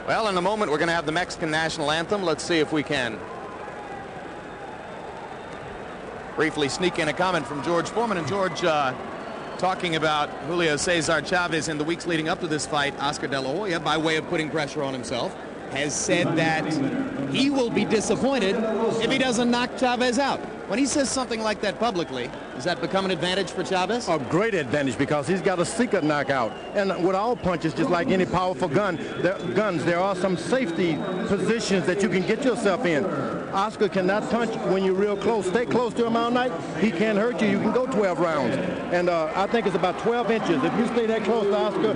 Well, in a moment, we're going to have the Mexican national anthem. Let's see if we can briefly sneak in a comment from George Foreman. And George, talking about Julio Cesar Chavez in the weeks leading up to this fight, Oscar De La Hoya, by way of putting pressure on himself, has said that he will be disappointed if he doesn't knock Chavez out. When he says something like that publicly, does that become an advantage for Chavez? A great advantage, because he's got a secret knockout. And with all punches, just like any powerful guns, there are some safety positions that you can get yourself in. Oscar cannot punch when you're real close. Stay close to him all night. He can't hurt you. You can go 12 rounds. And I think it's about 12 inches. If you stay that close to Oscar,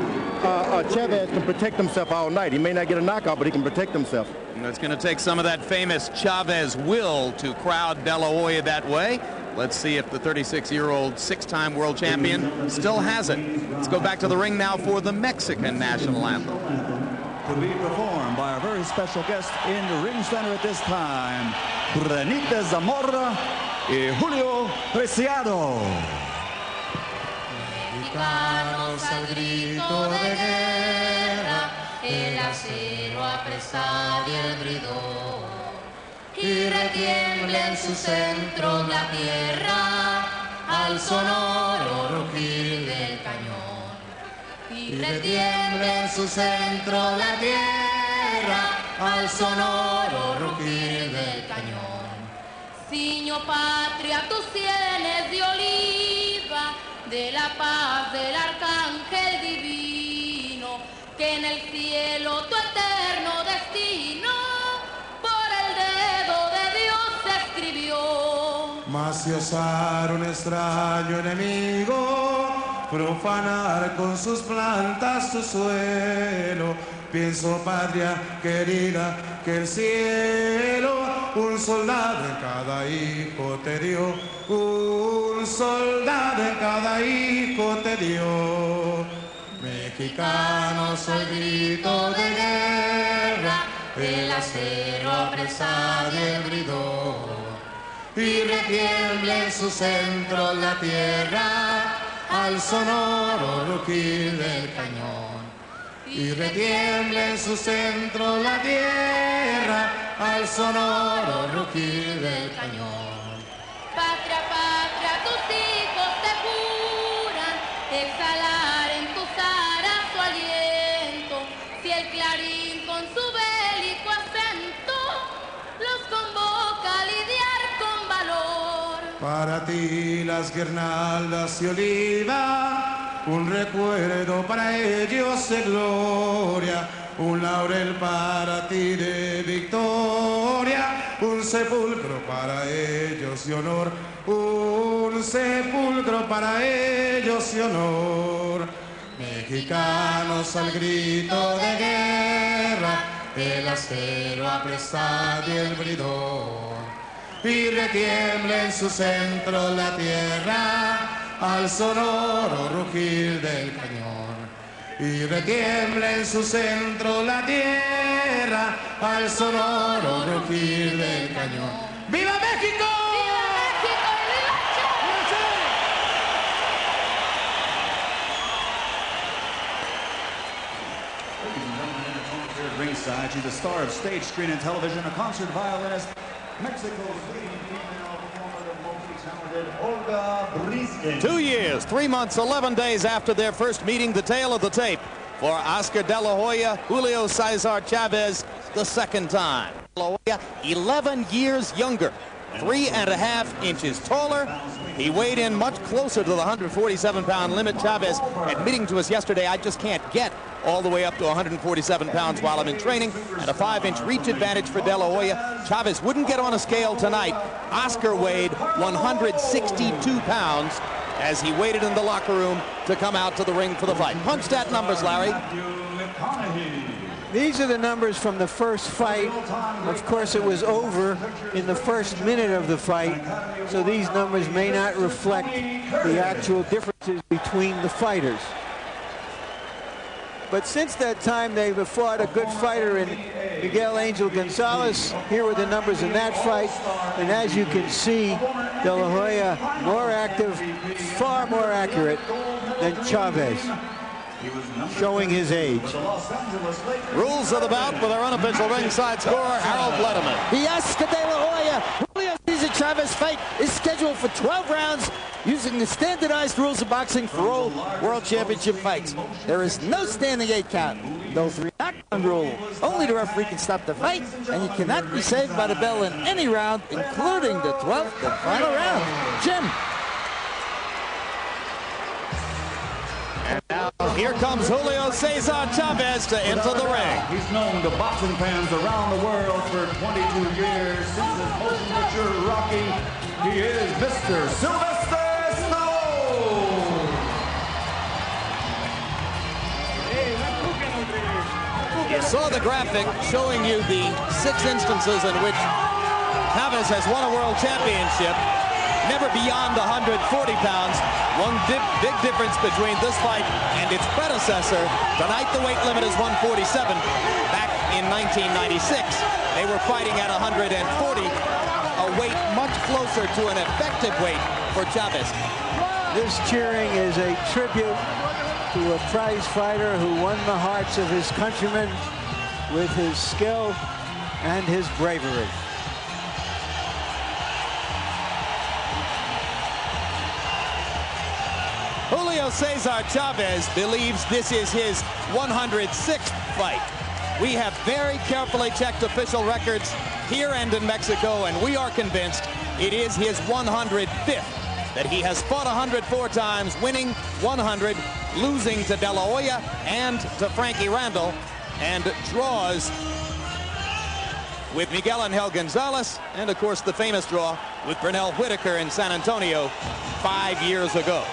Chavez can protect himself all night. He may not get a knockout, but he can protect himself. And it's going to take some of that famous Chavez will to crowd De La Hoya that way. Let's see if the 36-year-old six-time world champion still has it. Let's go back to the ring now for the Mexican national anthem. To be performed by our very special guest in the ring center at this time, Renita Zamora y Julio Preciado. Mexicanos al grito de guerra, el acero apresa y el bridón, y retiembla en su centro la tierra al sonoro rugir del cañón. Y retiembla en su centro la tierra al sonoro rugir del cañón. Ciño patria, tus sienes de oliva, de la paz del arcángel divino, que en el cielo tu eterno destino por el dedo de Dios se escribió. Mas si osara un extraño enemigo profanar con sus plantas tu suelo, pienso, patria querida, que el cielo un soldado en cada hijo te dio, un soldado en cada hijo te dio. Mexicanos al grito de guerra, el acero apresado y el bridón, y retiembla en su centro la tierra al sonoro rugir del cañón. Y retiembla en su centro la tierra al sonoro rugir del cañón. Patria, patria, tus hijos te juran exhalar en tus aras su aliento, si el clarín con su bélico acento los convoca a lidiar con valor. Para ti las guirnaldas y oliva, un recuerdo para ellos de gloria, un laurel para ti de victoria, un sepulcro para ellos de honor, un sepulcro para ellos de honor. Mexicanos al grito de guerra, el acero apresado y el bridón, y retiembla en su centro la tierra al sonoro rugir del cañón. Y retiembla en su centro la tierra al sonoro rugir del cañón. ¡Viva México! ¡Viva México y viva Here at ringside, she's a star of stage, screen, and television, a concert violinist, Mexico's leading female performer, the multi-talented Olga Briskin. 2 years, 3 months, 11 days after their first meeting, the tale of the tape for Oscar De La Hoya, Julio Cesar Chavez, the second time. De La Hoya, 11 years younger, 3.5 inches taller. He weighed in much closer to the 147-pound limit. Chavez admitting to us yesterday, I just can't get all the way up to 147 pounds while I'm in training, and a 5-inch reach advantage for De La Hoya. Chavez wouldn't get on a scale tonight. Oscar weighed 162 pounds as he waited in the locker room to come out to the ring for the fight. Punch stat numbers, Larry. These are the numbers from the first fight. Of course, it was over in the first minute of the fight, so these numbers may not reflect the actual differences between the fighters. But since that time, they've fought a good fighter in Miguel Angel Gonzalez. Here were the numbers in that fight. And as you can see, De La Hoya more active, far more accurate than Chavez, showing his age. Rules of the bout with our unofficial ringside scorer, Harold Letterman. The Oscar De La Hoya Julio Cesar Chavez fight is scheduled for 12 rounds using the standardized rules of boxing for all world championship fights. There is no standing 8 count, no 3 knockdown rule. Only the referee can stop the fight, and you cannot be saved by the bell in any round, including the 12th and final round. Jim. And now here comes Julio Cesar Chavez to enter the ring. He's known to boxing fans around the world for 22 years. Since his motion picture Rocky, he is Mr. Sylvester Stallone. You saw the graphic showing you the 6 instances in which Chavez has won a world championship, never beyond 140 pounds. One big difference between this fight and its predecessor. Tonight the weight limit is 147. Back in 1996, they were fighting at 140, a weight much closer to an effective weight for Chavez. This cheering is a tribute to a prize fighter who won the hearts of his countrymen with his skill and his bravery. Julio Cesar Chavez believes this is his 106th fight. We have very carefully checked official records here and in Mexico, and we are convinced it is his 105th, that he has fought 104 times, winning 100, losing to De La Hoya and to Frankie Randall, and draws with Miguel Angel Gonzalez, and of course the famous draw with Brunel Whitaker in San Antonio 5 years ago.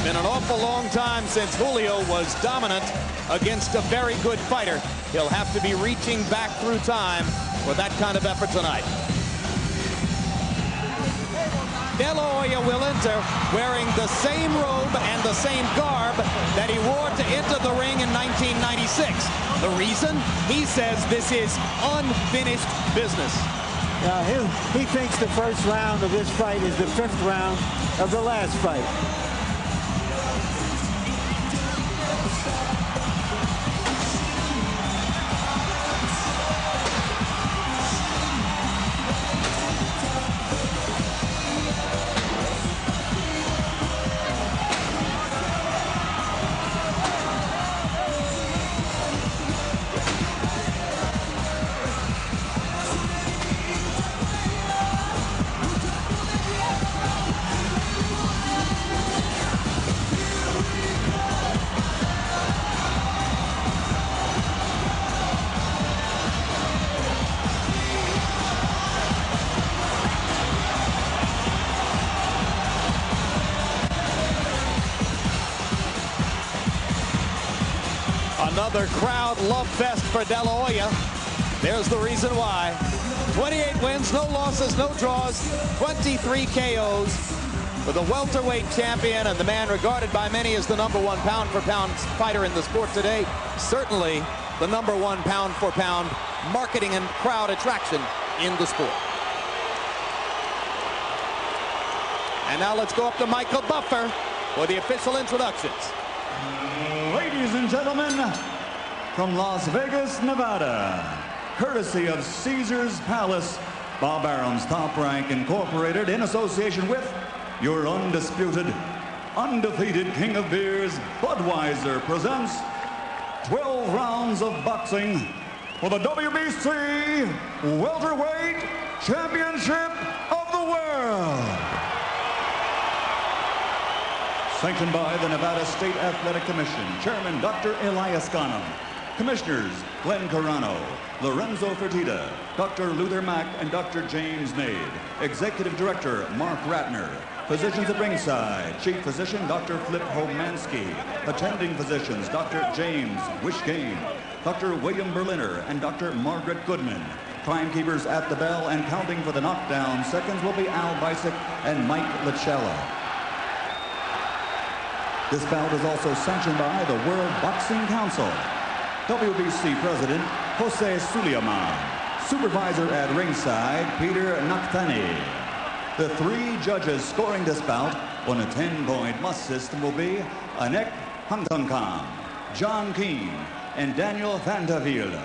Been an awful long time since Julio was dominant against a very good fighter. He'll have to be reaching back through time for that kind of effort tonight. De La Hoya will enter wearing the same robe and the same garb that he wore to enter the ring in 1996. The reason? He says this is unfinished business. He thinks the first round of this fight is the 5th round of the last fight. Another crowd love fest for De La Hoya. There's the reason why. 28 wins, no losses, no draws, 23 KOs for the welterweight champion and the man regarded by many as the #1 pound-for-pound fighter in the sport today. Certainly the #1 pound-for-pound marketing and crowd attraction in the sport. And now let's go up to Michael Buffer for the official introductions. Ladies and gentlemen, from Las Vegas, Nevada, courtesy of Caesar's Palace, Bob Arum's Top Rank Incorporated, in association with your undisputed, undefeated king of beers, Budweiser, presents 12 rounds of boxing for the WBC Welterweight Championship of the World. Sanctioned by the Nevada State Athletic Commission, Chairman Dr. Elias Ghanem, Commissioners Glenn Carano, Lorenzo Fertitta, Dr. Luther Mack, and Dr. James Nade, Executive Director Mark Ratner, Physicians at ringside, Chief Physician Dr. Flip Homansky. Attending physicians Dr. James Wishgame, Dr. William Berliner, and Dr. Margaret Goodman. Timekeepers at the bell and counting for the knockdown seconds will be Al Bisick and Mike Lachella. This bout is also sanctioned by the World Boxing Council. WBC President Jose Suleiman. Supervisor at ringside, Peter Nakhtani. The 3 judges scoring this bout on a 10-point must system will be Anek Hamtankam, John Keane, and Daniel Vandervelde.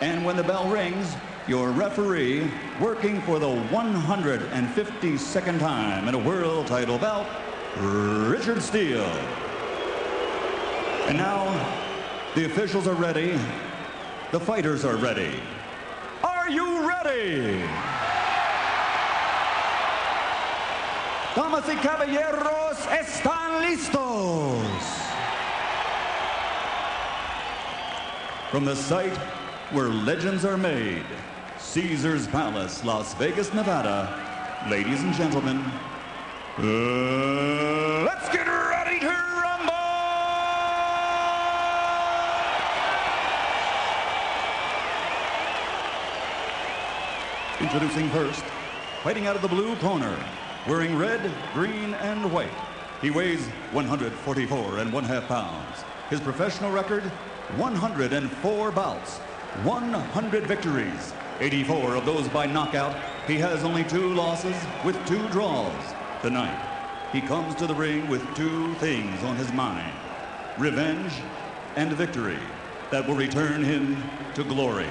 And when the bell rings, your referee, working for the 152nd time in a world title bout, Richard Steele. And now, the officials are ready. The fighters are ready. Are you ready? Damas y caballeros, están listos. From the site where legends are made, Caesar's Palace, Las Vegas, Nevada, ladies and gentlemen, let's get ready to rumble! Introducing first, fighting out of the blue corner, wearing red, green, and white. He weighs 144.5 pounds. His professional record, 104 bouts, 100 victories, 84 of those by knockout. He has only 2 losses with 2 draws. Tonight, he comes to the ring with 2 things on his mind: revenge and victory that will return him to glory.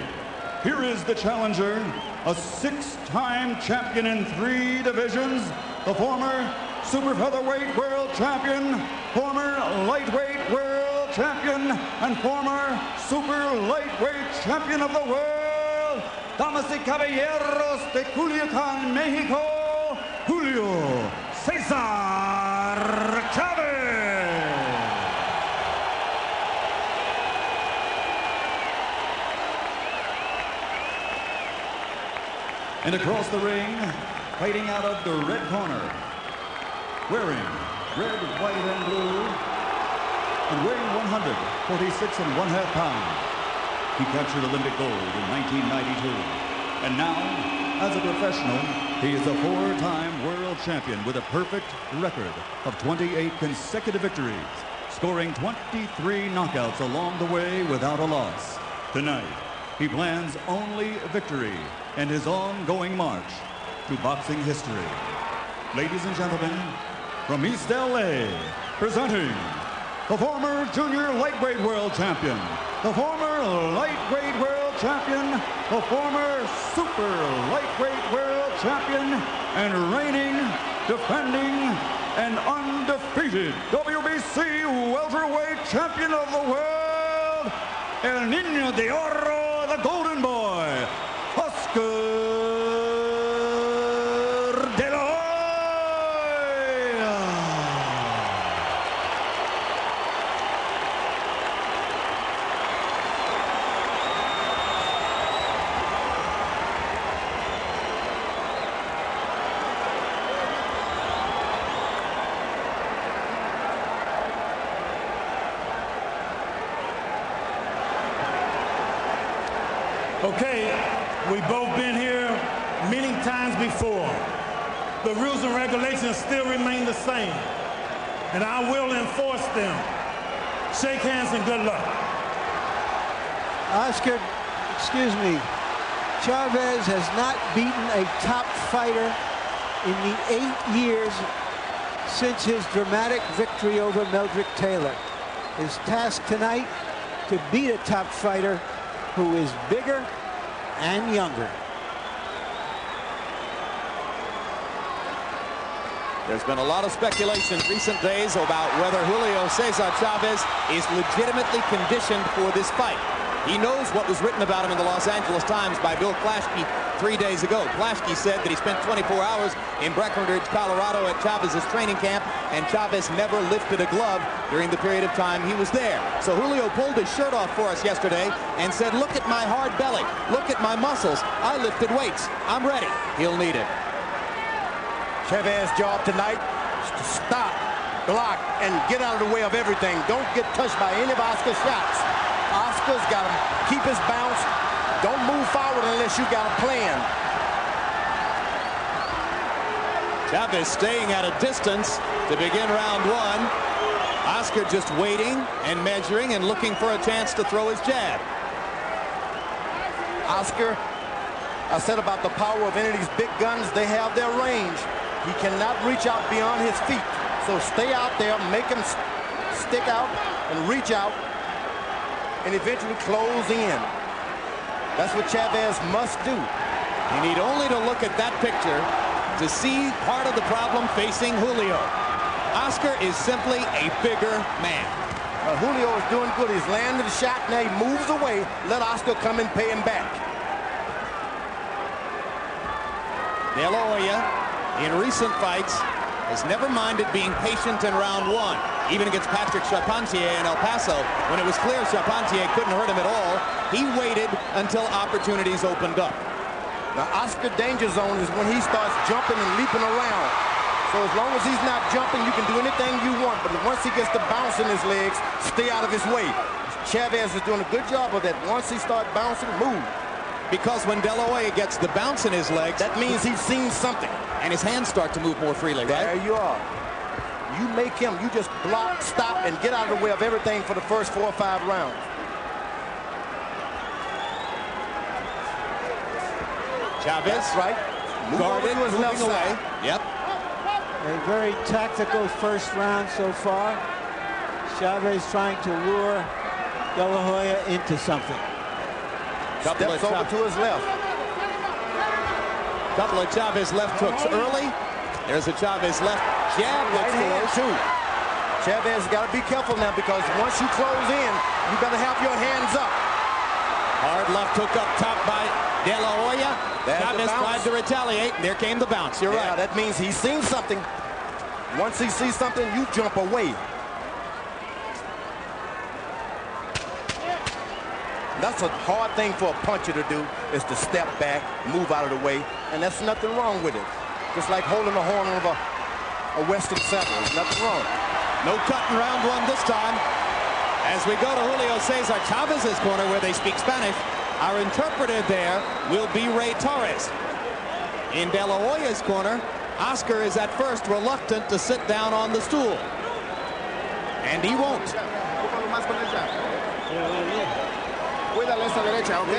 Here is the challenger, a 6-time champion in 3 divisions, the former super featherweight world champion, former lightweight world champion, and former super lightweight champion of the world, damas y caballeros de Culiacan, Mexico, Julio Cesar Chavez. And across the ring, fighting out of the red corner, wearing red, white, and blue, and weighing 146.5 pounds. He captured Olympic gold in 1992. And now, as a professional, he is a 4-time world champion with a perfect record of 28 consecutive victories, scoring 23 knockouts along the way without a loss. Tonight, he plans only victory in his ongoing march to boxing history. Ladies and gentlemen, from East LA, presenting the former junior lightweight world champion, the former lightweight world champion, the former super lightweight world champion, and reigning, defending, and undefeated WBC welterweight champion of the world, El Niño de Oro, the Golden Boy, Oscar. Okay, we've both been here many times before. The rules and regulations still remain the same, and I will enforce them. Shake hands and good luck. Oscar, excuse me, Chavez has not beaten a top fighter in the 8 years since his dramatic victory over Meldrick Taylor. His task tonight, to beat a top fighter who is bigger and younger. There's been a lot of speculation in recent days about whether Julio Cesar Chavez is legitimately conditioned for this fight. He knows what was written about him in the Los Angeles Times by Bill Plaschke 3 days ago. Plaschke said that he spent 24 hours in Breckenridge, Colorado at Chavez's training camp, and Chavez never lifted a glove during the period of time he was there. So Julio pulled his shirt off for us yesterday and said, look at my hard belly, look at my muscles. I lifted weights. I'm ready. He'll need it. Chavez's job tonight is to stop, block, and get out of the way of everything. Don't get touched by any of Oscar's shots. Oscar's got to keep his bounce. Don't move forward unless you got a plan. Chavez staying at a distance to begin round one. Oscar just waiting and measuring and looking for a chance to throw his jab. Oscar, I said about the power of any of these big guns, they have their range. He cannot reach out beyond his feet. So stay out there, make him stick out and reach out and eventually close in. That's what Chavez must do. You need only to look at that picture to see part of the problem facing Julio. Oscar is simply a bigger man. Julio is doing good. He's landed the shot. Now he moves away. Let Oscar come and pay him back. De La Hoya, in recent fights, has never minded being patient in round one. Even against Patrick Charpentier in El Paso, when it was clear Charpentier couldn't hurt him at all, he waited until opportunities opened up. The Oscar danger zone is when he starts jumping and leaping around. So as long as he's not jumping, you can do anything you want. But once he gets the bounce in his legs, stay out of his way. Chavez is doing a good job of that. Once he starts bouncing, move. Because when De La Hoya gets the bounce in his legs, that means he's seen something. And his hands start to move more freely, right? There you are. You make him, you just block, stop, and get out of the way of everything for the first 4 or 5 rounds. Chavez, that's right. Move guarded, over to his left away. side. Yep. A very tactical first round so far. Chavez trying to lure De La Hoya into something. Steps over to his left. Couple of Chavez left hooks early. There's a Chavez left jab that's right too. Chavez has got to be careful now, because once you close in, you better have your hands up. Hard left hook up top by De La Hoya. Chavez tried to retaliate. There came the bounce. You're right. That means he's seen something. Once he sees something, you jump away. That's a hard thing for a puncher to do, is to step back, move out of the way, and that's nothing wrong with it. Just like holding the horn of a Western saddle. There's nothing wrong. No cut in round one this time. As we go to Julio Cesar Chavez's corner, where they speak Spanish, our interpreter there will be Ray Torres. In De La Hoya's corner, Oscar is at first reluctant to sit down on the stool. And he won't. Cuídale esa derecha, ¿ok?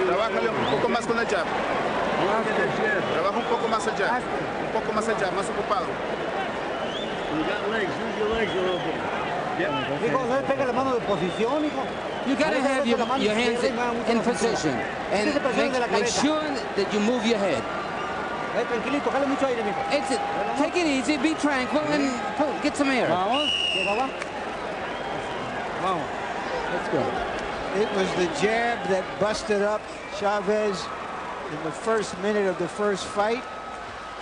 Trabájale un poco más con el jab. Trabaja un poco más el jab. Un poco más el jab, más ocupado. You got legs. Use your legs a little bit. Hijo, no le pegue la mano de posición, hijo. You got to have your hands in position and make sure that you move your head. Tranquilito, jale mucho aire, mijo. Take it easy, be tranquil, and get some air. Vamos. Vamos. Let's go. It was the jab that busted up Chavez in the first minute of the first fight.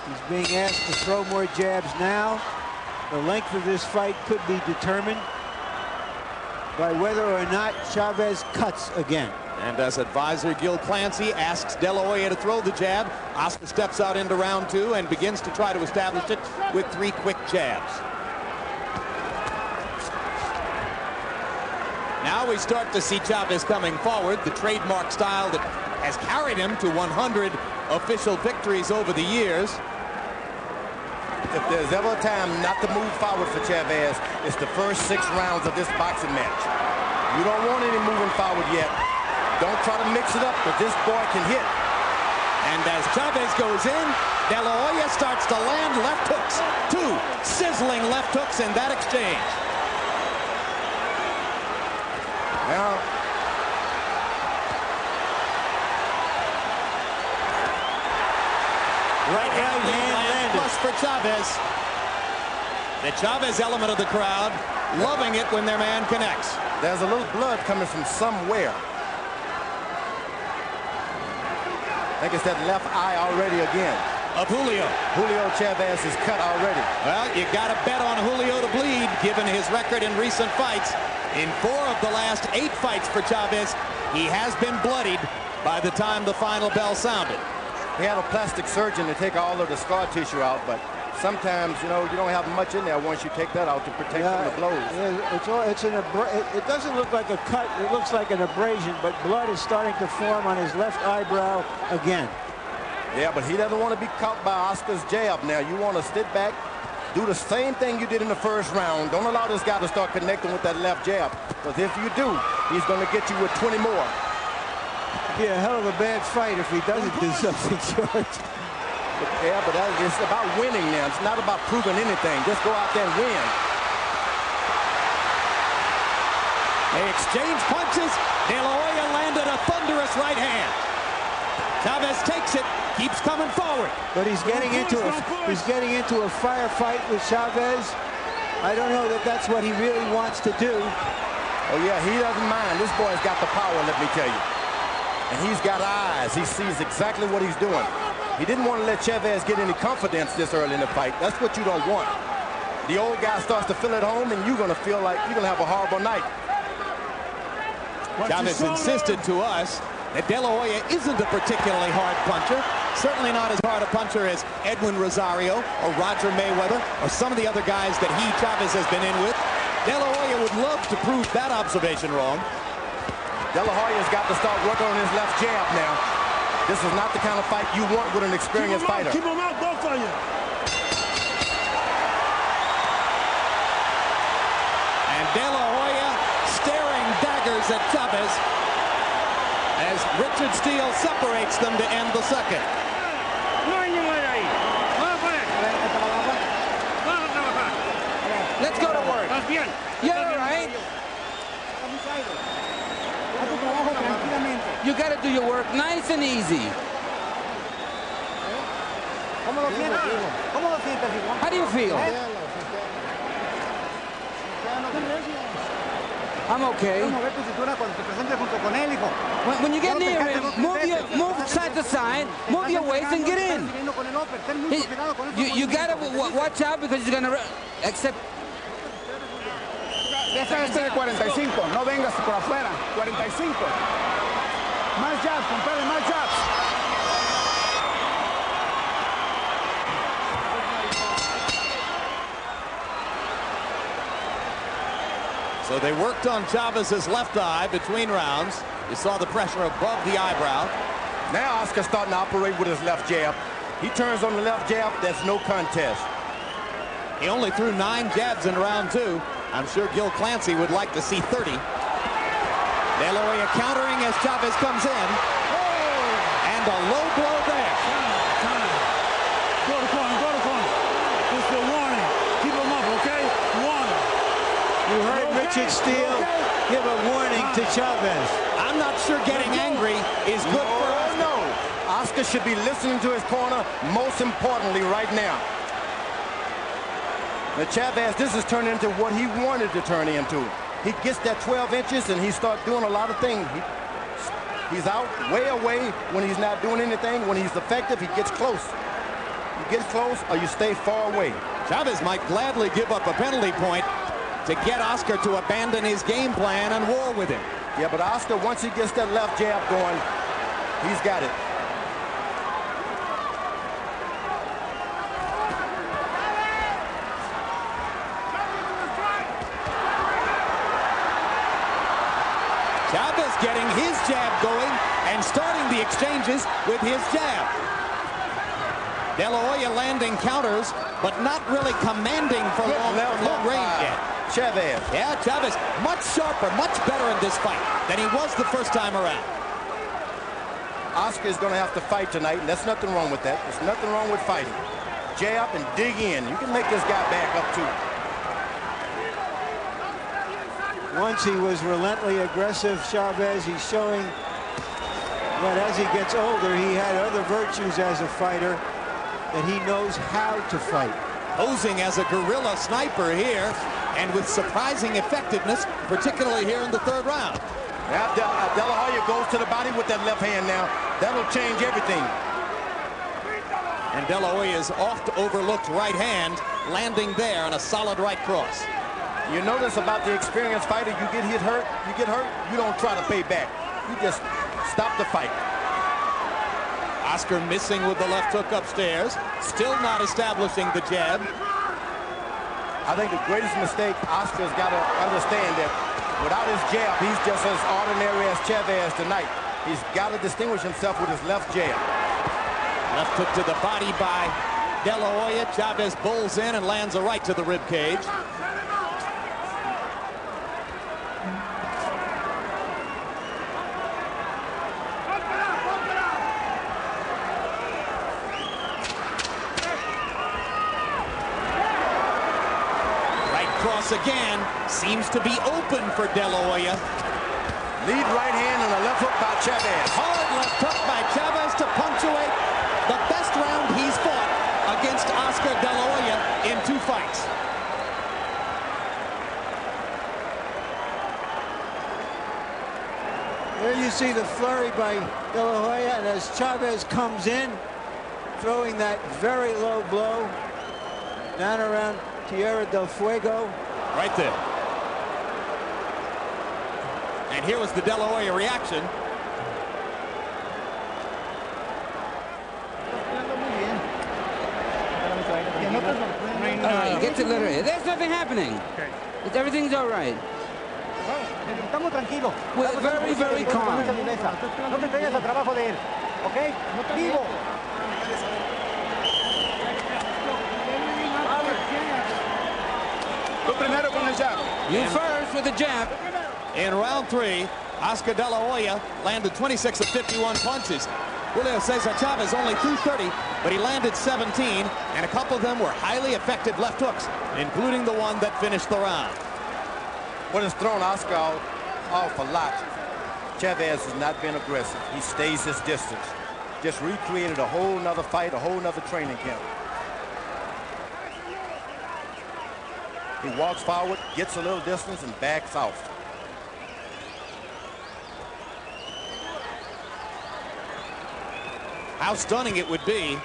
He's being asked to throw more jabs now. The length of this fight could be determined by whether or not Chavez cuts again. And as advisor Gil Clancy asks De La Hoya to throw the jab, Oscar steps out into round two and begins to try to establish it with 3 quick jabs. Now we start to see Chavez coming forward, the trademark style that has carried him to 100 official victories over the years. If there's ever a time not to move forward for Chavez, it's the first 6 rounds of this boxing match. You don't want any moving forward yet. Don't try to mix it up, but this boy can hit. And as Chavez goes in, De La Hoya starts to land left hooks. 2 sizzling left hooks in that exchange. Now, right hand flush for Chavez. The Chavez element of the crowd loving it when their man connects. There's a little blood coming from somewhere. I think it's that left eye already again. Of Julio. Julio Chavez is cut already. Well, you got to bet on Julio to bleed, given his record in recent fights. In 4 of the last 8 fights for Chavez, he has been bloodied by the time the final bell sounded. he had a plastic surgeon to take all of the scar tissue out, but sometimes, you know, you don't have much in there once you take that out to protect from the blows. It doesn't look like a cut. It looks like an abrasion, but blood is starting to form on his left eyebrow again. Yeah, but he doesn't want to be caught by Oscar's jab now. You want to sit back, do the same thing you did in the first round. Don't allow this guy to start connecting with that left jab, because if you do, he's going to get you with 20 more. Be a hell of a bad fight if he doesn't do something, George. Yeah, but it's about winning now. It's not about proving anything. Just go out there and win. They exchange punches. De La Hoya landed a thunderous right hand. Chavez takes it, keeps coming forward. But he's getting into a firefight with Chavez. I don't know that that's what he really wants to do. Oh yeah, he doesn't mind. This boy's got the power, let me tell you. And he's got eyes. He sees exactly what he's doing. He didn't want to let Chavez get any confidence this early in the fight. That's what you don't want. The old guy starts to feel at home, and you're going to feel like you're going to have a horrible night. Chavez insisted to us that De La Hoya isn't a particularly hard puncher. Certainly not as hard a puncher as Edwin Rosario or Roger Mayweather or some of the other guys that Chavez has been in with. De La Hoya would love to prove that observation wrong. De La Hoya's got to start working on his left jab now. This is not the kind of fight you want with an experienced fighter. Keep him out, both of you. And De La Hoya staring daggers at Chavez as Richard Steele separates them to end the second. Let's go to work. You're all right. You got to do your work nice and easy. How do you feel? I'm okay. When you get near him, move side to side, move your waist and get in. You got to watch out because he's going to accept. Deja este de 45, no vengas por afuera. 45. Más jabs, compadre, más jabs. So they worked on Chavez's left eye between rounds. You saw the pressure above the eyebrow. Now Oscar's starting to operate with his left jab. He turns on the left jab, that's no contest. He only threw 9 jabs in round 2. I'm sure Gil Clancy would like to see 30. De La Hoya countering as Chavez comes in. And a low blow there. Go to corner. This is a warning. Keep him up, okay? Warning. You heard Richard Steele give a warning to Chavez. I'm not sure getting angry is good for us. No. Oscar should be listening to his corner, most importantly right now. Now Chavez, this is turning into what he wanted to turn into. He gets that 12 inches and he starts doing a lot of things. He's out way away when he's not doing anything. When he's effective, he gets close. You get close or you stay far away. Chavez might gladly give up a penalty point to get Oscar to abandon his game plan and war with him. Yeah, but Oscar, once he gets that left jab going, he's got it. Chavez getting his jab going and starting the exchanges with his jab. De La Hoya landing counters, but not really commanding for long range yet. Chavez. Yeah, Chavez much sharper, much better in this fight than he was the first time around. Oscar is going to have to fight tonight, and there's nothing wrong with that. There's nothing wrong with fighting. Jab and dig in. You can make this guy back up too. Once he was relentlessly aggressive, Chavez. He's showing that as he gets older, he had other virtues as a fighter, that he knows how to fight. Posing as a guerrilla sniper here, and with surprising effectiveness, particularly here in the 3rd round. Now De La Hoya goes to the body with that left hand now. That'll change everything. And De La Hoya's oft overlooked right hand landing there on a solid right cross. You notice about the experienced fighter, you get hurt, you don't try to pay back. You just stop the fight. Oscar missing with the left hook upstairs. Still not establishing the jab. I think the greatest mistake, Oscar's got to understand that without his jab, he's just as ordinary as Chavez tonight. He's got to distinguish himself with his left jab. Left hook to the body by De La Hoya. Chavez bowls in and lands a right to the rib cage. Cross again, seems to be open for De La Hoya. Lead right hand and a left hook by Chavez. Hard left hook by Chavez to punctuate the best round he's fought against Oscar De La Hoya in 2 fights. There you see the flurry by De La Hoya, and as Chavez comes in, throwing that very low blow down around Tierra del Fuego. Right there. And here was the De La Hoya reaction. All right, get to the letter. There's nothing happening. Okay. Everything's all right. Estamos tranquilos. We're very, very calm. No te entregues al trabajo de él. ¿Ok? Vivo. Primero con el jab. You first with the jab. In round 3, Oscar De La Hoya landed 26 of 51 punches. Julio Cesar Chavez only threw 30, but he landed 17, and a couple of them were highly effective left hooks, including the one that finished the round. What has thrown Oscar off a lot, Chavez has not been aggressive. He stays his distance. Just recreated a whole nother fight, a whole nother training camp. He walks forward, gets a little distance, and backs off. How stunning it would be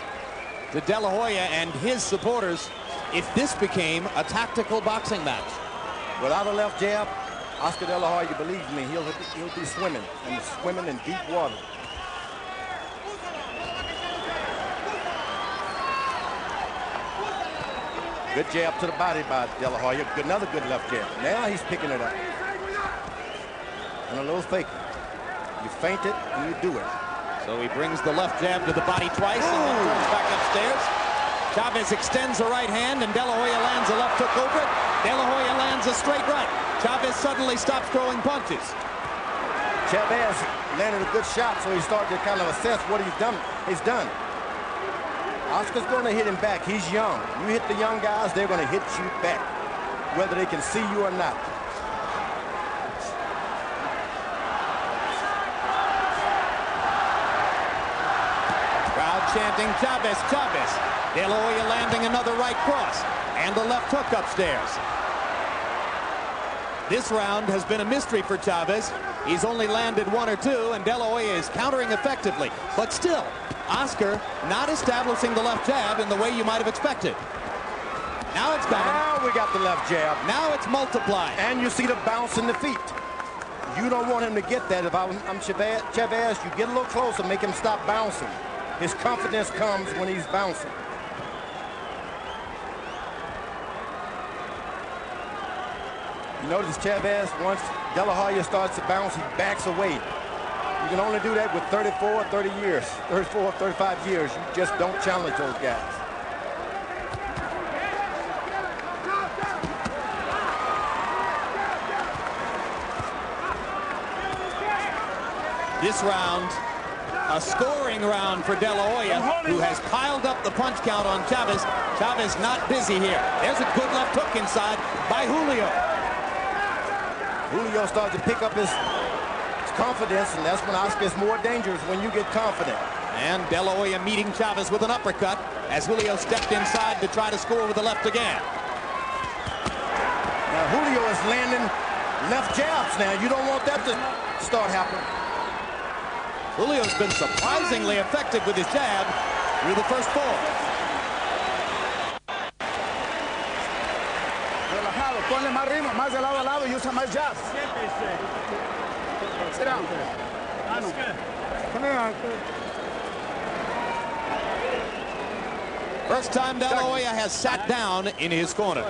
to De La Hoya and his supporters if this became a tactical boxing match. Without a left jab, Oscar De La Hoya, believe me, he'll be swimming in deep water. Good jab to the body by De La Hoya. Another good left jab. Now he's picking it up. And a little faking. You feint it and you do it. So he brings the left jab to the body twice and then turns back upstairs. Chavez extends the right hand and De La Hoya lands a left hook over it. De La Hoya lands a straight right. Chavez suddenly stops throwing punches. Chavez landed a good shot, so he started to kind of assess what he's done. Oscar's going to hit him back. He's young. You hit the young guys, they're going to hit you back, whether they can see you or not. Crowd chanting Chavez, Chavez. De La Hoya landing another right cross and the left hook upstairs. This round has been a mystery for Chavez. He's only landed 1 or 2, and De La Hoya is countering effectively. But still, Oscar not establishing the left jab in the way you might have expected. Now it's coming. Now we got the left jab. Now it's multiplying. And you see the bounce in the feet. You don't want him to get that. If I'm Chavez, you get a little closer, make him stop bouncing. His confidence comes when he's bouncing. You notice Chavez, once De La Hoya starts to bounce, he backs away. You can only do that with 34, 35 years. You just don't challenge those guys. This round, a scoring round for De La Hoya, who has piled up the punch count on Chavez. Chavez not busy here. There's a good left hook inside by Julio. Julio started to pick up his confidence, and that's when Oscar is more dangerous, when you get confident. And De La Hoya meeting Chavez with an uppercut as Julio stepped inside to try to score with the left again. Now Julio is landing left jabs now. You don't want that to start happening. Julio's been surprisingly effective with his jab through the first 4. Relajado, ponle más ritmo, más de lado a lado y usa más jab. Sit down. Come here, Uncle. First time De La Hoya has sat down in his corner.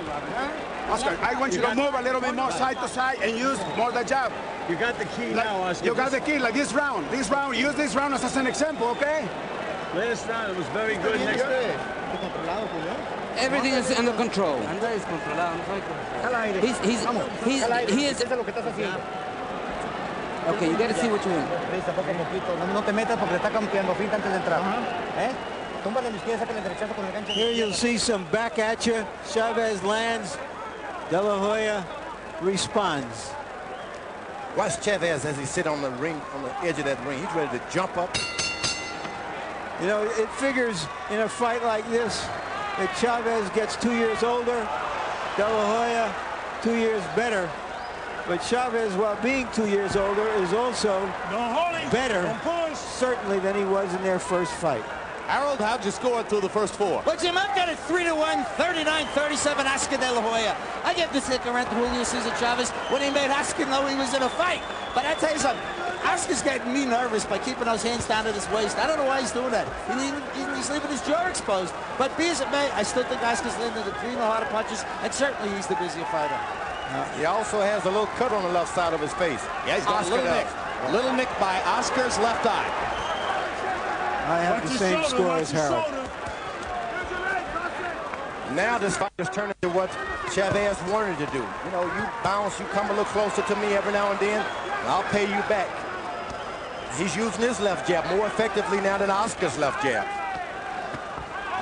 Oscar, I want you to move a little bit more side to side and use more the jab. You got the key now, Oscar. You got the key, like this round. This round, use this round as an example, okay? Last round, it was very good. Everything is under control. He is. Okay, you got to see what you're doing. No te metas porque está campeando finta antes de entrar. Túmbale a la izquierda, sácale derechazo con el gancho. Here you'll see some back at you. Chavez lands. De La Hoya responds. Watch Chavez as he sit on the ring, on the edge of that ring. He's ready to jump up. You know, it figures in a fight like this that Chavez gets 2 years older, De La Hoya 2 years better. But Chavez, while being 2 years older, is also better, certainly, than he was in their first fight. Harold, how'd you score through the first four? Well, Jim, I've got it 3-1, 39-37, Oscar De La Hoya. I give this hit around to Julio Cesar Chavez when he made Oscar know he was in a fight. But I tell you something, Oscar's getting me nervous by keeping those hands down at his waist. I don't know why he's doing that. He's leaving his jaw exposed. But be as it may, I still think Oscar's landing the cleaner, harder punches, and certainly he's the busier fighter. He also has a little cut on the left side of his face. Yeah, he's got a little nick. A little nick by Oscar's left eye. I have the same score as Harold. Now this fight is turning to what Chavez wanted to do. You know, you bounce, you come a little closer to me every now and then, and I'll pay you back. He's using his left jab more effectively now than Oscar's left jab.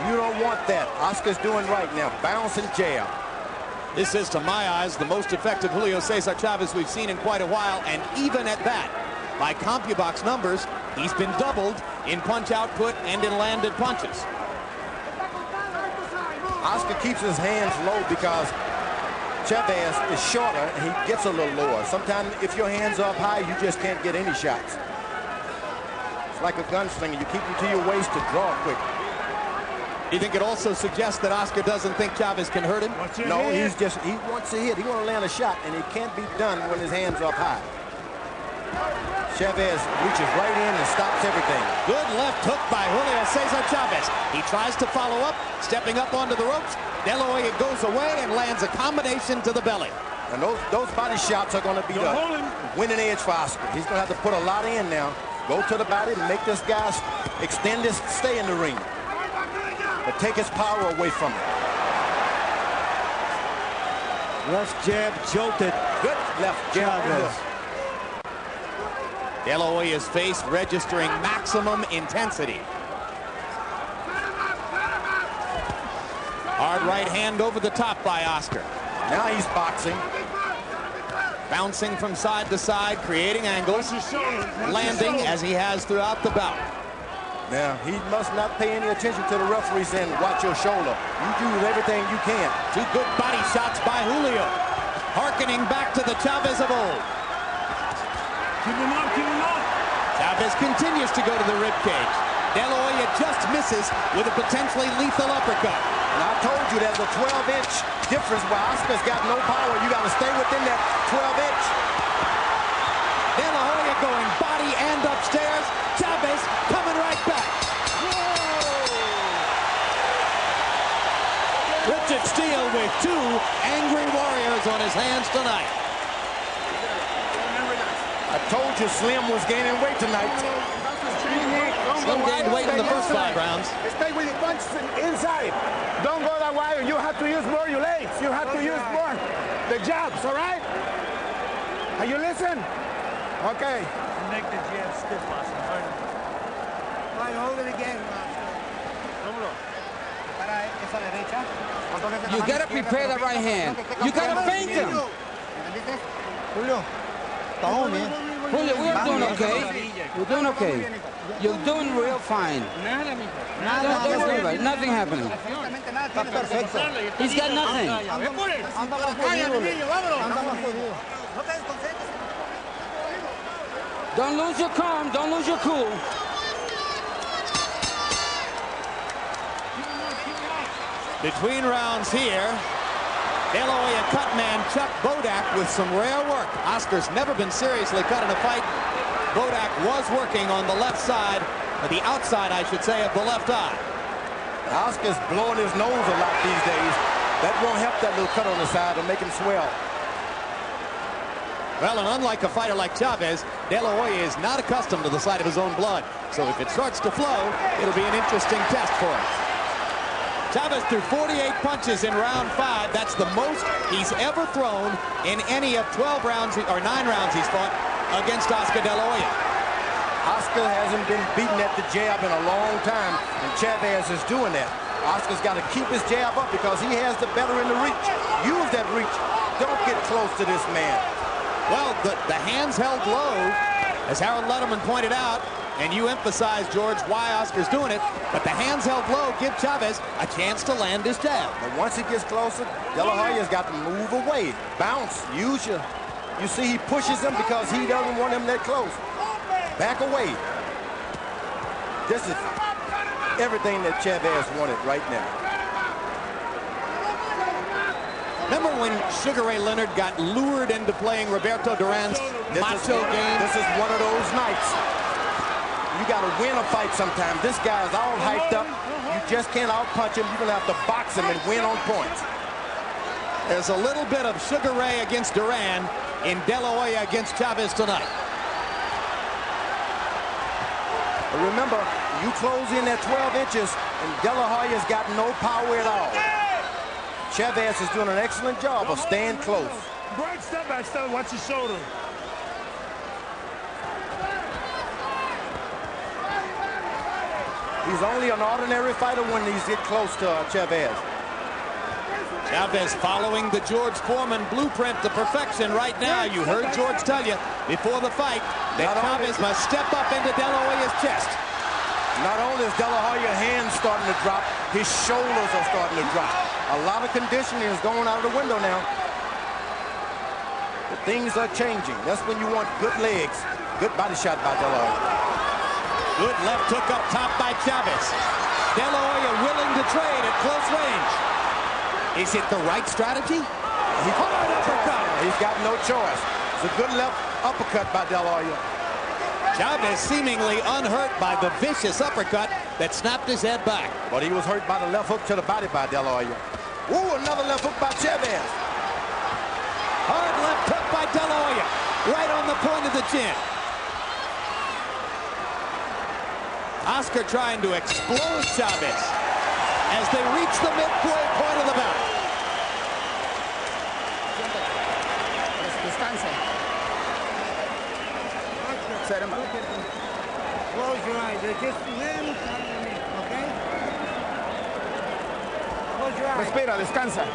You don't want that. Oscar's doing right now, bounce and jab. This is, to my eyes, the most effective Julio Cesar Chavez we've seen in quite a while, and even at that, by CompuBox numbers, he's been doubled in punch output and in landed punches. Oscar keeps his hands low because Chavez is shorter and he gets a little lower. Sometimes if your hands are up high, you just can't get any shots. It's like a gunslinger. You keep them to your waist to draw quick. Do you think it also suggests that Oscar doesn't think Chavez can hurt him? No, he wants to hit. He wants to land a shot, and it can't be done when his hands are up high. Chavez reaches right in and stops everything. Good left hook by Julio Cesar Chavez. He tries to follow up, stepping up onto the ropes. De La Hoya goes away and lands a combination to the belly. And those body shots are going to be the winning edge for Oscar. He's going to have to put a lot in now. Go to the body and make this guy extend his stay in the ring. But take his power away from him. Left jab jolted. Good left jab. De La Hoya's face registering maximum intensity. Hard right hand over the top by Oscar. Now he's boxing. Bouncing from side to side, creating angles. Landing as he has throughout the bout. Now, he must not pay any attention to the referee saying, watch your shoulder. You do everything you can. Two good body shots by Julio. Harkening back to the Chavez of old. Keep him up, keep him up. Chavez continues to go to the ribcage. De La Hoya just misses with a potentially lethal uppercut. And I told you there's a 12-inch difference where Oscar's got no power. You got to stay within that 12-inch. De La Hoya going body and upstairs. Chavez coming right back. Richard Steele with two angry warriors on his hands tonight. I told you Slim was gaining weight tonight. Slim gained weight in the first 5 rounds. Stay with your punches inside. Don't go that wide. You have to use more your legs. You have to use more the jabs, all right? Are you listen? Okay. Make the jab stiff, Oscar. Right, hold it again, You got to prepare the right hand. You got to feint him. Julio, Julio, we're doing okay. We're doing okay. You're doing real fine. Don't worry about it. Nothing happening. He's got nothing. Don't lose your calm. Don't lose your cool. Between rounds here, De La Hoya cut man Chuck Bodak with some rare work. Oscar's never been seriously cut in a fight. Bodak was working on the left side, or the outside, I should say, of the left eye. Oscar's blowing his nose a lot these days. That won't help that little cut on the side to make him swell. Well, and unlike a fighter like Chavez, De La Hoya is not accustomed to the sight of his own blood. So if it starts to flow, it'll be an interesting test for him. Chavez threw 48 punches in round 5. That's the most he's ever thrown in any of 12 rounds, or 9 rounds he's fought against Oscar De La Hoya. Oscar hasn't been beaten at the jab in a long time, and Chavez is doing that. Oscar's got to keep his jab up because he has the better in the reach. Use that reach. Don't get close to this man. Well, the hands held low, as Harold Letterman pointed out, and you emphasized, George, why Oscar's doing it, but the hands held low give Chavez a chance to land his jab. But once he gets closer, De La Hoya's got to move away. Bounce. Use your... You see he pushes him because he doesn't want him that close. Back away. This is everything that Chavez wanted right now. Remember when Sugar Ray Leonard got lured into playing Roberto Duran's macho game? This is one of those nights. You got to win a fight sometime. This guy's all hyped up. You just can't out-punch him. You're going to have to box him and win on points. There's a little bit of Sugar Ray against Duran in De La Hoya against Chavez tonight. But remember, you close in at 12 inches, and De La Hoya's got no power at all. Chavez is doing an excellent job of staying close. Break step by step, watch his shoulder. He's only an ordinary fighter when he's get close to Chavez. Chavez following the George Foreman blueprint to perfection right now. You heard George tell you before the fight that Chavez must step up into De La Hoya's chest. Not only is De La Hoya's hands starting to drop, his shoulders are starting to drop. A lot of conditioning is going out of the window now. But things are changing. That's when you want good legs. Good body shot by De La Hoya. Good left hook up top by Chavez. De La Hoya willing to trade at close range. Is it the right strategy? Hard uppercut. He's got no choice. It's a good left uppercut by De La Hoya. Chavez seemingly unhurt by the vicious uppercut that snapped his head back. But he was hurt by the left hook to the body by De La Hoya. Ooh, another left hook by Chavez. Hard left hook by De La Hoya. Right on the point of the chin. Oscar trying to explode Chavez as they reach the midway point of the bout. Close your eyes. Just limbs underneath, okay? Close your eyes. Respira, descansa.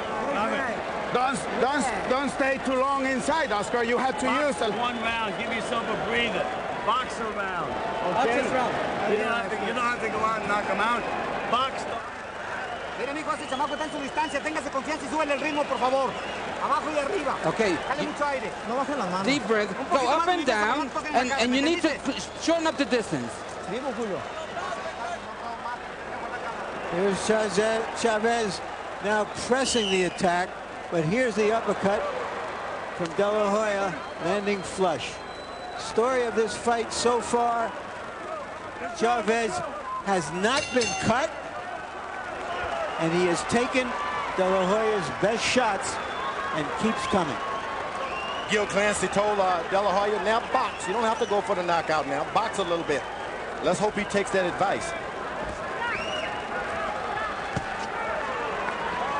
Don't stay too long inside, Oscar. You have to use it. One round. Give yourself a breather. Box a round. Okay? Round. You don't have to go out and knock him out. Box. Mire, mijo, ese chamaco está en su distancia. Téngase confianza y súbele el ritmo, por favor. Abajo y arriba. Okay. Dale mucho aire. No bajen las manos. Deep breath. Go up and down, and you need to shorten up the distance. Vivo, Julio. Here's Chavez now pressing the attack, but here's the uppercut from De La Hoya, landing flush. Story of this fight so far, Chavez has not been cut, and he has taken De La Hoya's best shots and keeps coming. Gil Clancy told De La Hoya, now box. You don't have to go for the knockout now. Box a little bit. Let's hope he takes that advice.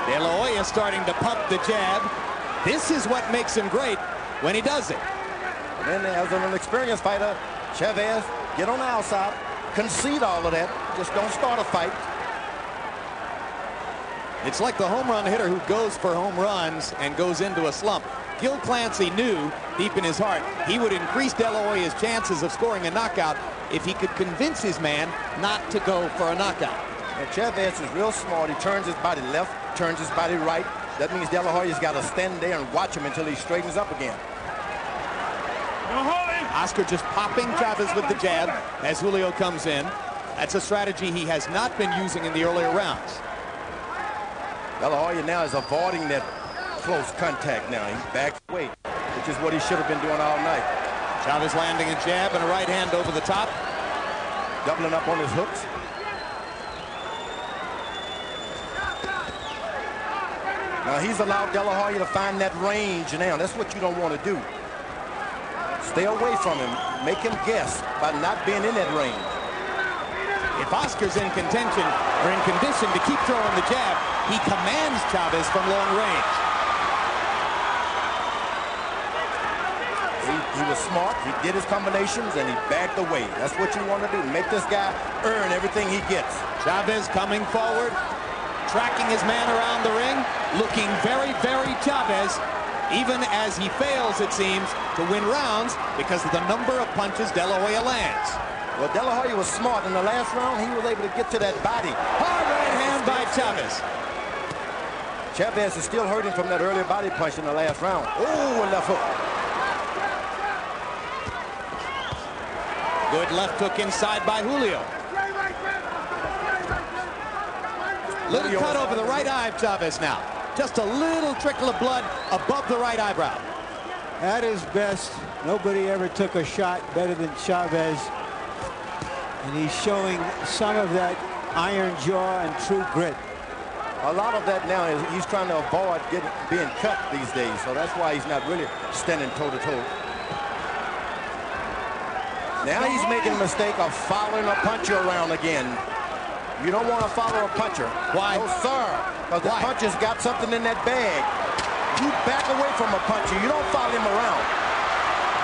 De La Hoya starting to pump the jab. This is what makes him great when he does it. And then as an experienced fighter, Chavez, get on the outside, concede all of that. Just don't start a fight. It's like the home run hitter who goes for home runs and goes into a slump. Gil Clancy knew deep in his heart he would increase De La Hoya's chances of scoring a knockout if he could convince his man not to go for a knockout. And Chavez is real smart. He turns his body left, turns his body right. That means De La Hoya's got to stand there and watch him until he straightens up again. Oscar just popping Chavez with the jab as Julio comes in. That's a strategy he has not been using in the earlier rounds. De La Hoya now is avoiding that close contact now. He's back away, which is what he should have been doing all night. Chavez landing a jab and a right hand over the top. Doubling up on his hooks. Now he's allowed De La Hoya to find that range now. That's what you don't want to do. Stay away from him. Make him guess by not being in that range. If Oscar's in contention or in condition to keep throwing the jab, he commands Chavez from long range. He was smart. He did his combinations and he backed away. That's what you want to do. Make this guy earn everything he gets. Chavez coming forward, tracking his man around the ring, looking very, very Chavez, even as he fails, it seems, to win rounds because of the number of punches De La Hoya lands. Well, De La Hoya was smart. In the last round, he was able to get to that body. Hard right hand by Chavez. Chavez is still hurting from that early body punch in the last round. Oh, a left hook. Good left hook inside by Julio. Little cut over the right eye of Chavez now. Just a little trickle of blood above the right eyebrow. At his best, nobody ever took a shot better than Chavez. And he's showing some of that iron jaw and true grit. A lot of that now is he's trying to avoid being cut these days. So that's why he's not really standing toe-to-toe. Now he's making a mistake of following a puncher around again. You don't want to follow a puncher. Why? No, sir. Because the puncher's got something in that bag. You back away from a puncher. You don't follow him around.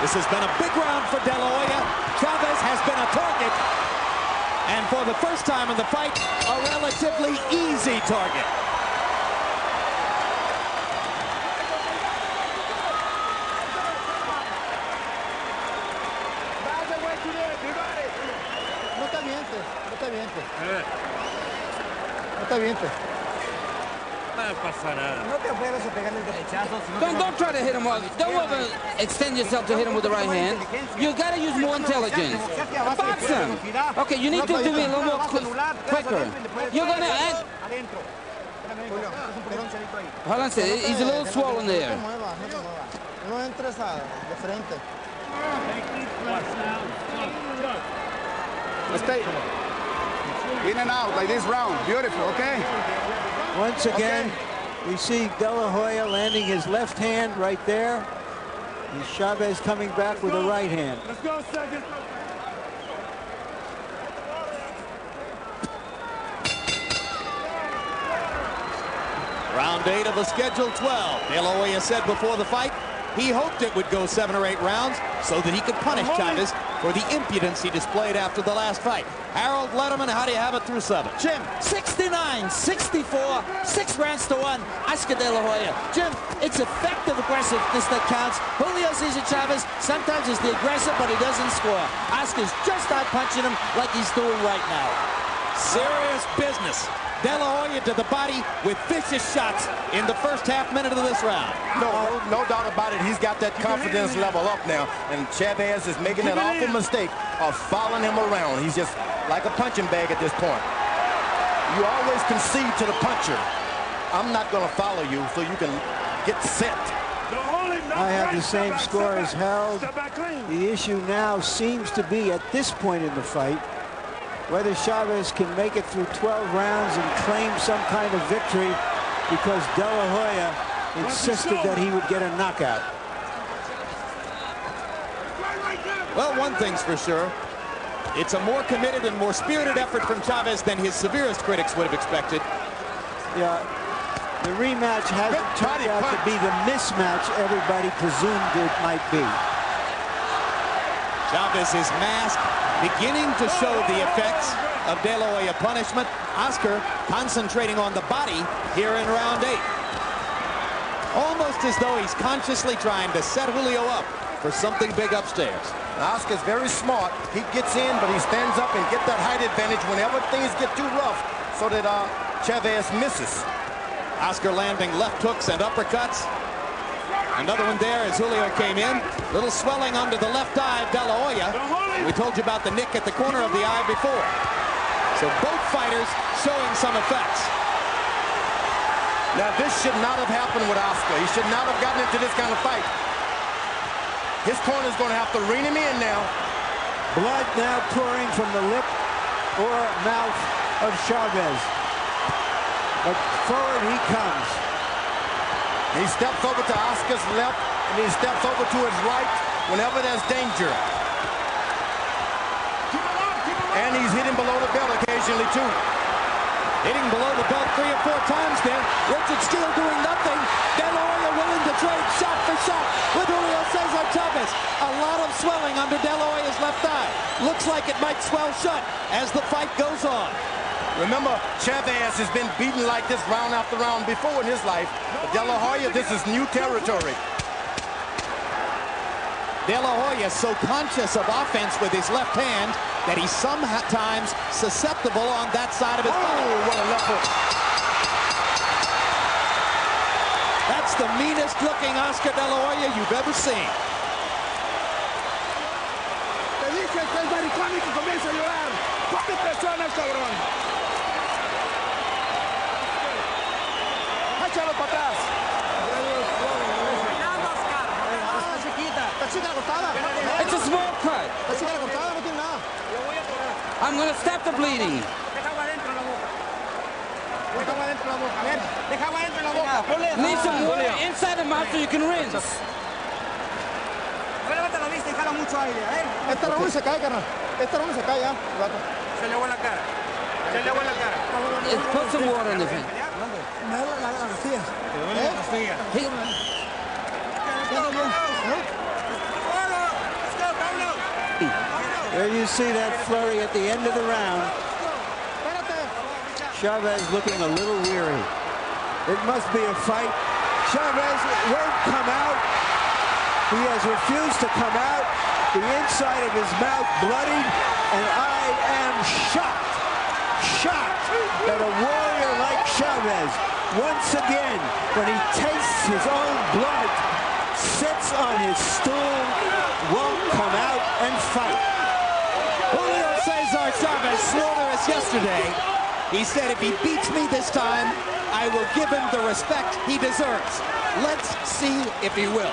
This has been a big round for De La Hoya. Chavez has been a target. And for the first time in the fight, a relatively easy target. Don't try to hit him. Don't ever extend yourself to hit him with the right hand. You got to use more intelligence. Box him. Okay, you need to do it a little more quicker. You're going to act. Hold on, he's a little swollen there. Stay in and out like this round. Beautiful, okay? Once again, we see De La Hoya landing his left hand right there. And Chavez coming back with the right hand. Let's go, second. Round 8 of the scheduled 12. De La Hoya said before the fight he hoped it would go 7 or 8 rounds so that he could punish Chavez for the impudence he displayed after the last fight. Harold Letterman, how do you have it through 7? Jim, 69, 64, 6 rounds to 1. Oscar De La Hoya. Jim, it's effective aggressiveness that counts. Julio Cesar Chavez sometimes is the aggressor, but he doesn't score. Oscar's just out punching him like he's doing right now. Serious business. De La Hoya to the body with vicious shots in the first half minute of this round. No doubt about it. He's got that confidence level up now. And Chavez is making that awful mistake of following him around. He's just like a punching bag at this point. You always concede to the puncher. I'm not going to follow you so you can get set. I have the same score as Harold. The issue now seems to be at this point in the fight whether Chavez can make it through 12 rounds and claim some kind of victory, because De La Hoya insisted that he would get a knockout. Well, one thing's for sure. It's a more committed and more spirited effort from Chavez than his severest critics would have expected. Yeah, the rematch hasn't turned out to be the mismatch everybody presumed it might be. Chavez's mask beginning to show the effects of De La Hoya punishment. Oscar concentrating on the body here in round 8. Almost as though he's consciously trying to set Julio up for something big upstairs. Now, Oscar's very smart. He gets in, but he stands up and get that height advantage whenever things get too rough so that Chavez misses. Oscar landing left hooks and uppercuts. Another one there as Julio came in. Little swelling under the left eye of De La Hoya. We told you about the nick at the corner of the eye before. So both fighters showing some effects. Now this should not have happened with Oscar. He should not have gotten into this kind of fight. His corner's going to have to rein him in now. Blood now pouring from the lip or mouth of Chavez. But forward he comes. He steps over to Oscar's left, and he steps over to his right whenever there's danger. And he's hitting below the belt occasionally, too. Hitting below the belt 3 or 4 times there. Richard Steele doing nothing. De La Hoya willing to trade shot for shot with Julio Cesar Chavez. A lot of swelling under De La Hoya's left eye. Looks like it might swell shut as the fight goes on. Remember, Chavez has been beaten like this round after round before in his life. But De La Hoya, this is new territory. De La Hoya so conscious of offense with his left hand that he's sometimes susceptible on that side of his body. Oh, what a left hook. That's the meanest looking Oscar De La Hoya you've ever seen. Te dije que es maricón y que comienza a llorar. ¿Cuántas personas, cabrón? Échalo para atrás. It's a small cut. I'm going to stop the bleeding. Leave some water inside the mouth so you can rinse. Este Raúl se cae, carnal. Este Raúl se cae ya. Se le agua la cara. Se le agua la cara. Put some water in the thing. Me da las costillas. There you see that flurry at the end of the round. Chavez looking a little weary. It must be a fight. Chavez won't come out. He has refused to come out. The inside of his mouth bloodied, and I am shocked that a warrior like Chavez, once again, when he tastes his own blood, sits on his stool, won't come out and fight. Julio Cesar Chavez swore to us yesterday. He said if he beats me this time, I will give him the respect he deserves. Let's see if he will.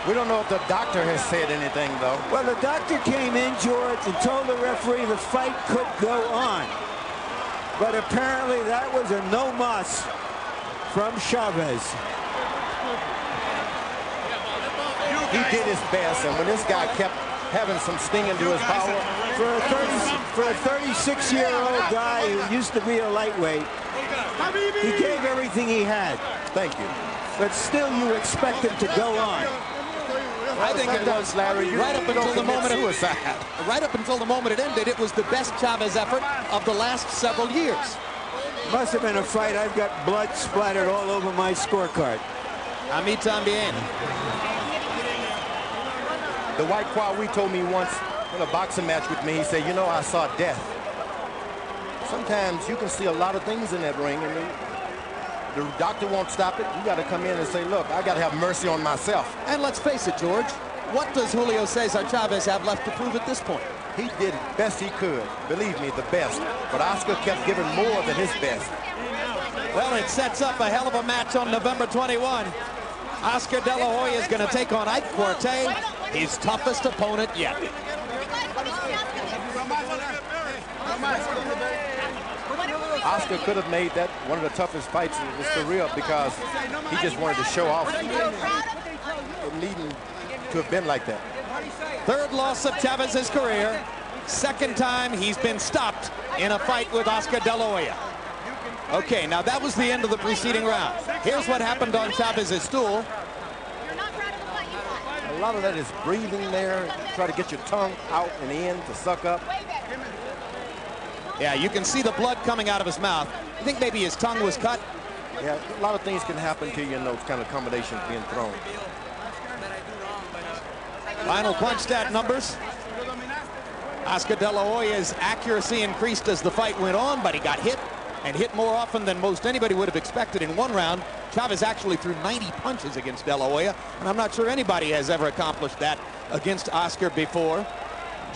We don't know if the doctor has said anything, though. Well, the doctor came in, George, and told the referee the fight could go on. But apparently that was a no mas from Chavez. He did his best, and when this guy kept having some sting into his power. For a 36-year-old guy who used to be a lightweight, he gave everything he had. Thank you. But still, you expect him to go on. I think it was, Larry, right up until the moment right up until the moment it ended, it was the best Chavez effort of the last several years. Must have been a fight. I've got blood splattered all over my scorecard. A mí también. The White Kwawi told me once in a boxing match with me, he said, you know, I saw death. Sometimes you can see a lot of things in that ring, and the doctor won't stop it. You got to come in and say, look, I got to have mercy on myself. And let's face it, George, what does Julio Cesar Chavez have left to prove at this point? He did the best he could. Believe me, the best. But Oscar kept giving more than his best. Well, it sets up a hell of a match on November 21. Oscar De La Hoya is going to take on Ike Quartey, his toughest opponent yet. Oscar could have made that one of the toughest fights in his career because he just wanted to show off. It needn't to have been like that. Third loss of Chavez's career. Second time he's been stopped in a fight with Oscar De La Hoya. Okay, now that was the end of the preceding round. Here's what happened on Chavez's stool. A lot of that is breathing there. Try to get your tongue out and in to suck up. Yeah, you can see the blood coming out of his mouth. You think maybe his tongue was cut? Yeah, a lot of things can happen to you in those kind of combinations being thrown. Final punch stat numbers. Oscar De La Hoya's accuracy increased as the fight went on, but he got hit, and hit more often than most anybody would have expected in one round. Chavez actually threw 90 punches against De La Hoya, and I'm not sure anybody has ever accomplished that against Oscar before.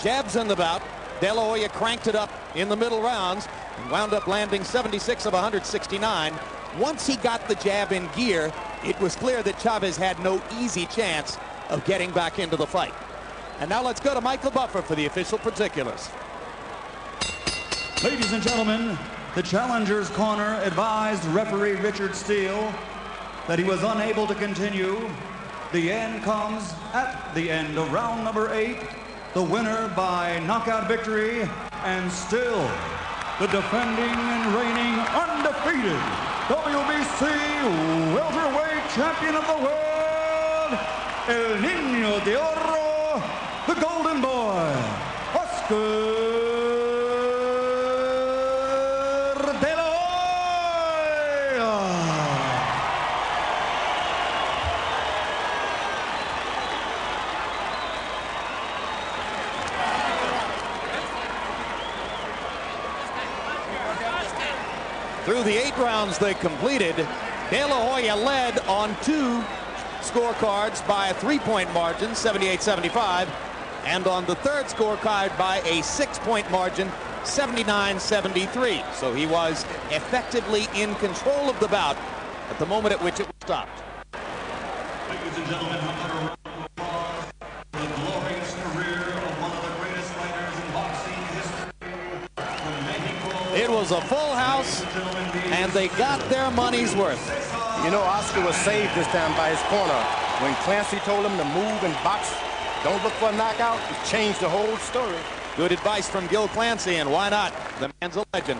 Jabs in the bout. De La Hoya cranked it up in the middle rounds and wound up landing 76 of 169. Once he got the jab in gear, it was clear that Chavez had no easy chance of getting back into the fight. And now let's go to Michael Buffer for the official particulars. Ladies and gentlemen, the challenger's corner advised referee Richard Steele that he was unable to continue. The end comes at the end of round number 8. The winner by knockout victory, and still the defending and reigning undefeated WBC welterweight champion of the world, El Niño de Oro, the Golden Boy, Oscar de la Hoya. Through the 8 rounds they completed, De La Hoya led on 2 scorecards by a 3-point margin, 78-75, and on the 3rd scorecard by a 6-point margin, 79-73. So he was effectively in control of the bout at the moment at which it was stopped. Ladies and gentlemen, another round of applause for the glorious career of one of the greatest fighters in boxing history. It was a full house, and they got their money's worth. You know, Oscar was saved this time by his corner. When Clancy told him to move and box, don't look for a knockout, it changed the whole story. Good advice from Gil Clancy, and why not? The man's a legend.